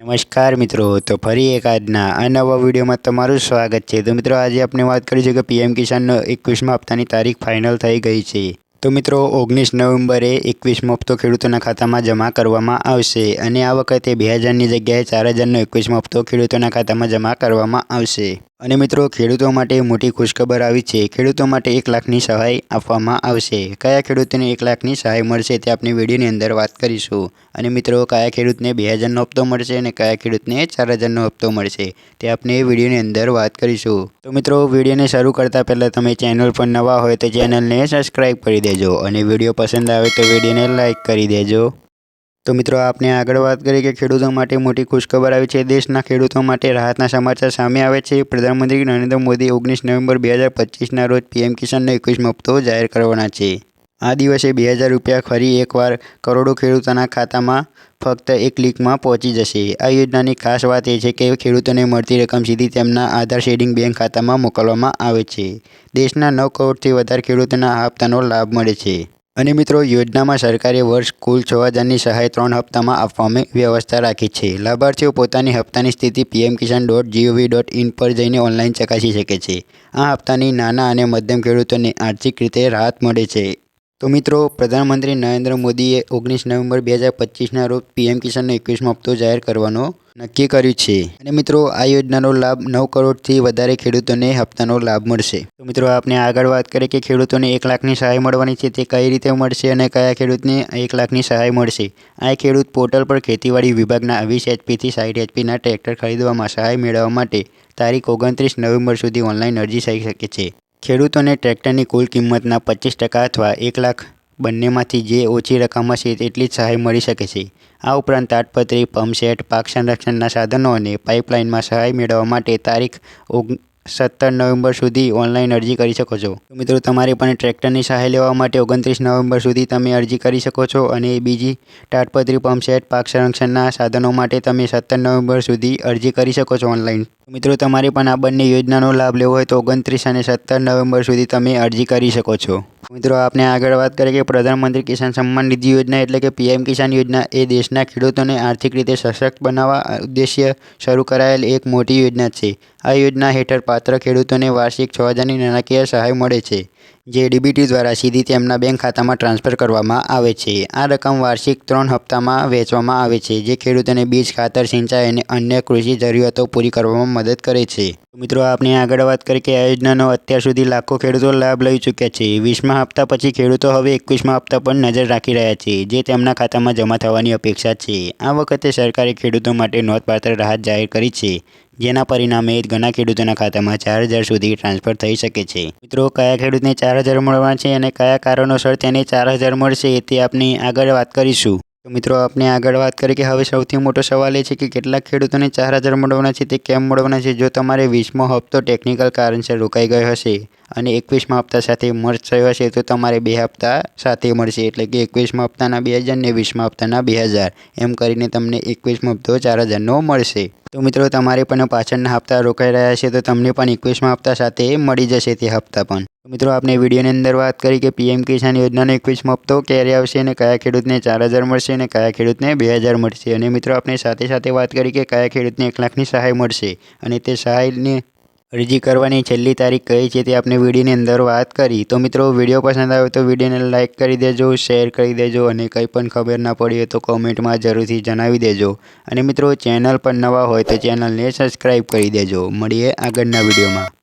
નમસ્કાર મિત્રો, તો ફરી એક આજના આ નવા વિડીયોમાં તમારું સ્વાગત છે। તો મિત્રો આજે આપણે વાત કરીશું કે પીએમ કિસાનનો 21મા હપ્તાની તારીખ ફાઇનલ થઈ ગઈ છે। તો મિત્રો 19 નવેમ્બરે 21મો હપ્તો ખેડૂતોના ખાતામાં જમા કરવામાં આવશે અને આ વખતે 2000ની જગ્યાએ 4000નો 21મો હપ્તો ખેડૂતોના ખાતામાં જમા કરવામાં આવશે। અને મિત્રો ખેડૂતો માટે મોટી ખુશખબર આવી છે। ખેડૂતો માટે 1 લાખની સહાય આપવામાં આવશે। કયા ખેડૂતોને 1 લાખની સહાય મળશે તે આપણે વિડીયોની અંદર વાત કરીશું। અને મિત્રો કયા ખેડૂતને 2000નો હપ્તો મળશે અને કયા ખેડૂતને 4000નો હપ્તો મળશે તે આપણે વિડીયોની અંદર વાત કરીશું। તો મિત્રો વિડીયોને શરૂ કરતાં પહેલાં તમે ચેનલ પર નવા હોય તો ચેનલને સબસ્ક્રાઈબ કરી દેજો અને વિડીયો પસંદ આવે તો વિડીયોને લાઇક કરી દેજો। તો મિત્રો આપણે આગળ વાત કરીએ કે ખેડૂતો માટે મોટી ખુશખબર આવી છે। દેશના ખેડૂતો માટે રાહતના સમાચાર સામે આવે છે। પ્રધાનમંત્રી નરેન્દ્ર મોદી 19 નવેમ્બર 2025ના રોજ પીએમ કિસાનનો 21મો હપ્તો જાહેર કરવાના છે। આ દિવસે 2000 રૂપિયા ફરી એકવાર કરોડો ખેડૂતોના ખાતામાં ફક્ત 1 ક્લિકમાં પહોંચી જશે। આ યોજનાની ખાસ વાત એ છે કે ખેડૂતોને મળતી રકમ સીધી તેમના આધાર શેડિંગ બેંક ખાતામાં મોકલવામાં આવે છે। દેશના 9 કરોડથી વધારે ખેડૂતોના આ હપ્તાનો લાભ મળે છે। અને મિત્રો યોજનામાં સરકારે વર્ષ કુલ 6000ની સહાય 3 હપ્તામાં આપવાની વ્યવસ્થા રાખી છે। લાભાર્થીઓ પોતાની હપ્તાની સ્થિતિ pmkisan.gov.in પર જઈને ઓનલાઈન ચકાસી શકે છે। આ હપ્તાની નાના અને મધ્યમ ખેડૂતોને આર્થિક રીતે રાહત મળે છે। તો મિત્રો પ્રધાનમંત્રી નરેન્દ્ર મોદીએ 19 નવેમ્બર 2025ના રોજ પીએમ કિસાનનો 21મો હપ્તો જાહેર કરવાનું નક્કી કર્યું છે। અને મિત્રો આ યોજનાનો લાભ 9 કરોડથી વધારે ખેડૂતોને હપ્તાનો લાભ મળશે। તો મિત્રો આપણે આગળ વાત કરીએ કે ખેડૂતોને 1 લાખની સહાય મળવાની છે તે કઈ રીતે મળશે અને કયા ખેડૂતને 1 લાખની સહાય મળશે। આ ખેડૂત પોર્ટલ પર ખેતીવાડી વિભાગના 20 HPથી 60 HPના ટ્રેક્ટર ખરીદવામાં સહાય મેળવવા માટે તારીખ 29 નવેમ્બર સુધી ઓનલાઈન અરજી થઈ શકે છે। ખેડૂતોને ટ્રેક્ટરની કુલ કિંમતના 25% અથવા 1 લાખ બંનેમાંથી જે ઓછી રકમ હશે તેટલી જ સહાય મળી શકે છે। આ ઉપરાંત તાડપત્રી, પંપસેટ, પાક સંરક્ષણના સાધનો અને પાઇપલાઇનમાં સહાય મેળવવા માટે તારીખ 17 નવેમ્બર સુધી ઓનલાઈન અરજી કરી શકો છો। તો મિત્રો તમારે પણ ટ્રેક્ટરની સહાય લેવા માટે 29 નવેમ્બર સુધી તમે અરજી કરી શકો છો અને બીજી તાડપત્રી, પંપસેટ, પાક સંરક્ષણના સાધનો માટે તમે 17 નવેમ્બર સુધી અરજી કરી શકો છો ઓનલાઈન। મિત્રો તમારે પણ આ બંને યોજનાનો લાભ લેવો હોય તો 29 અને 17 નવેમ્બર સુધી તમે અરજી કરી શકો છો। મિત્રો આપણે આગળ વાત કરીએ કે પ્રધાનમંત્રી કિસાન સન્માન નિધિ યોજના એટલે કે પીએમ કિસાન યોજના એ દેશના ખેડૂતોને આર્થિક રીતે સશક્ત બનાવવા ઉદ્દેશ્ય શરૂ કરાયેલ એક મોટી યોજના છે। આ યોજના હેઠળ પાત્ર ખેડૂતોને વાર્ષિક 6000ની નાણાકીય સહાય મળે છે જે ડીબીટી દ્વારા સીધી તેમના બેંક ખાતામાં ટ્રાન્સફર કરવામાં આવે છે। આ રકમ વાર્ષિક 3 હપ્તામાં વહેંચવામાં આવે છે જે ખેડૂતોને બીજ, ખાતર, સિંચાઈ અને અન્ય કૃષિ જરૂરિયાતો પૂરી કરવામાં મદદ કરે છે। મિત્રો આપણે આગળ વાત કરીએ કે આ યોજનાનો અત્યાર સુધી લાખો ખેડૂતો લાભ લઈ ચૂક્યા છે। 20મા હપ્તા પછી ખેડૂતો હવે 21મા હપ્તા પર નજર રાખી રહ્યા છે જે તેમના ખાતામાં જમા થવાની અપેક્ષા છે। આ વખતે સરકારે ખેડૂતો માટે નોંધપાત્ર રાહત જાહેર કરી છે જેના પરિણામે ઘણા ખેડૂતોના ખાતામાં 4000 સુધી ટ્રાન્સફર થઈ શકે છે। મિત્રો કયા ખેડૂતને 4000 મળવાના છે અને કયા કારણોસર તેને 4000 મળશે તે આપણે આગળ વાત કરીશું। તો મિત્રો આપણે આગળ વાત કરીએ કે હવે સૌથી મોટો સવાલ એ છે કે કેટલાક ખેડૂતોને 4000 મળવાના છે તે કેમ મળવાના છે। જો તમારે 20મો હપ્તો ટેકનિકલ કારણસર રોકાઈ ગયો હશે અને 21મા હપ્તા સાથે મર્જ થયો હશે તો તમારે 2 હપ્તા સાથે મળશે એટલે કે 21મા હપ્તાના 2000 ને 20મા હપ્તાના 2000 એમ કરીને તમને 21મો હપ્તો 4000નો મળશે। તો મિત્રો તમારે પણ પાછળના હપ્તા રોકાઈ રહ્યા છે તો તમને પણ 21મા હપ્તા સાથે મળી જશે તે હપ્તા પણ। તો મિત્રો આપણે વિડીયોની અંદર વાત કરી કે પીએમ કિસાન યોજનાનો 21મો હપ્તો ક્યારે આવશે અને કયા ખેડૂતને 4000 મળશે અને કયા ખેડૂતને 2000 મળશે। અને મિત્રો આપણે સાથે સાથે વાત કરી કે કયા ખેડૂતને 1 લાખની સહાય મળશે અને તે સહાયની અરજી કરવાની છેલ્લી તારીખ કઈ છે તે આપણે વિડીયોની અંદર વાત કરી। તો મિત્રો વિડીયો પસંદ આવે તો વિડીયોને લાઇક કરી દેજો, શેર કરી દેજો અને કંઈ પણ ખબર ના પડી હોય તો કોમેન્ટમાં જરૂરથી જણાવી દેજો। અને મિત્રો ચેનલ પર નવા હોય તો ચેનલને સબસ્ક્રાઈબ કરી દેજો। મળીએ આગળના વિડીયોમાં।